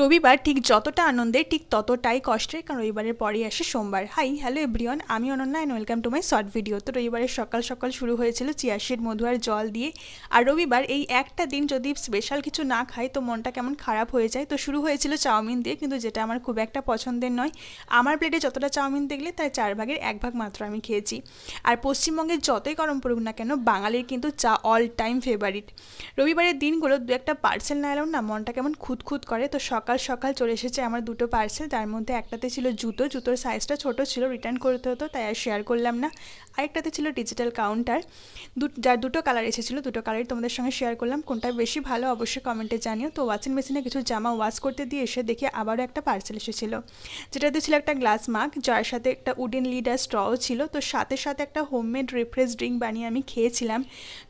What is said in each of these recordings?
রবিবার ঠিক যতটা আনন্দের ঠিক ততটাই কষ্টের, কারণ রবিবারের পরেই আসে সোমবার। হাই হ্যালো এভরিওয়ান, আমি Ananya and welcome to my short video. তো রবিবারের সকাল সকাল শুরু হয়েছিল চিয়া সিড, মধু আর জল দিয়ে। আর রবিবার এই একটা দিন যদি স্পেশাল কিছু না খাই তো মনটা কেমন খারাপ হয়ে যায়। তো শুরু হয়েছিল চাউমিন দিয়ে, কিন্তু যেটা আমার খুব একটা পছন্দের নয়। আমার প্লেটে যতটা চাউমিন দেখলে তার 4 ভাগের 1 ভাগ মাত্র আমি খেয়েছি। আর পশ্চিমবঙ্গের যতই গরম পড়ুক না কেন, বাঙালির কিন্তু চা অল টাইম ফেভারিট। রবিবারের দিনগুলো দু একটা পার্সেল না এলেও না মনটা কেমন খুঁতখুত করে। তো সকাল সকাল চলে এসেছে আমার দুটো পার্সেল, তার মধ্যে একটাতে ছিল জুতোর সাইজটা ছোট ছিল, রিটার্ন করতে হতো, তাই আর শেয়ার করলাম না। আরেকটাতে ছিল ডিজিটাল কাউন্টার, যার দুটো কালার এসেছিলো, দুটো কালারই তোমাদের সঙ্গে শেয়ার করলাম। কোনটা বেশি ভালো অবশ্যই কমেন্টে জানিও। তো ওয়াশিং মেশিনে কিছু জামা ওয়াশ করতে দিয়ে এসে দেখি আবারও একটা পার্সেল এসেছিলো, যেটাতে ছিল একটা গ্লাস মাগ, যার সাথে একটা উডেন লিড আর স্ট্রও ছিল। তো সাথে সাথে একটা হোমমেড রিফ্রেশ ড্রিঙ্ক বানিয়ে আমি খেয়েছিলাম।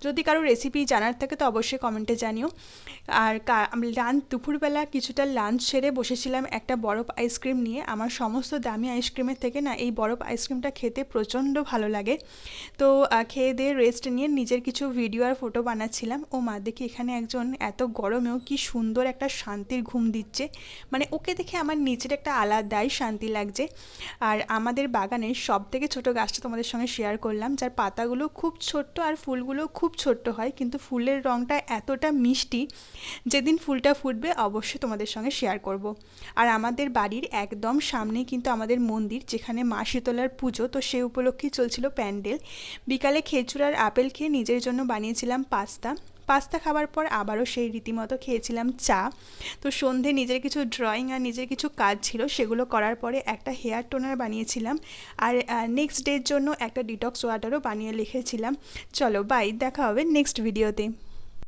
যদি কারো রেসিপি জানার থাকে তো অবশ্যই কমেন্টে জানিও। আর দুপুরবেলা কিছুটা লাঞ্চ সেরে বসেছিলাম একটা বরফ আইসক্রিম নিয়ে। আমার সমস্ত দামি আইসক্রিমের থেকে না এই বরফ আইসক্রিমটা খেতে প্রচণ্ড ভালো লাগে। তো খেয়ে দিয়ে রেস্ট নিয়ে নিজের কিছু ভিডিও আর ফটো বানাচ্ছিলাম। ও মা, দেখি এখানে একজন এত গরমেও কি সুন্দর একটা শান্তির ঘুম দিচ্ছে, মানে ওকে দেখে আমার নিজের একটা আলাদাই শান্তি লাগছে। আর আমাদের বাগানের সব থেকে ছোটো গাছটা তোমাদের সঙ্গে শেয়ার করলাম, যার পাতাগুলো খুব ছোট্ট আর ফুলগুলো খুব ছোট্ট হয়, কিন্তু ফুলের রঙটা এতটা মিষ্টি। যেদিন ফুলটা ফুটবে অবশ্যই তোমাদের সঙ্গে শেয়ার করব। আর আমাদের বাড়ির একদম সামনেই কিন্তু আমাদের মন্দির, যেখানে মা শীতলার পুজো, তো সেই উপলক্ষেই চলছিল প্যান্ডেল। বিকালে খেজুর আর আপেল খেয়ে নিজের জন্য বানিয়েছিলাম পাস্তা খাবার পর আবারও সেই রীতিমতো খেয়েছিলাম চা। তো সন্ধে নিজের কিছু ড্রয়িং আর নিজের কিছু কাজ ছিল, সেগুলো করার পরে একটা হেয়ার টোনার বানিয়েছিলাম। আর নেক্সট ডের জন্য একটা ডিটক্স ওয়াটারও বানিয়ে লিখেছিলাম। চলো বাই, দেখা হবে নেক্সট ভিডিওতে।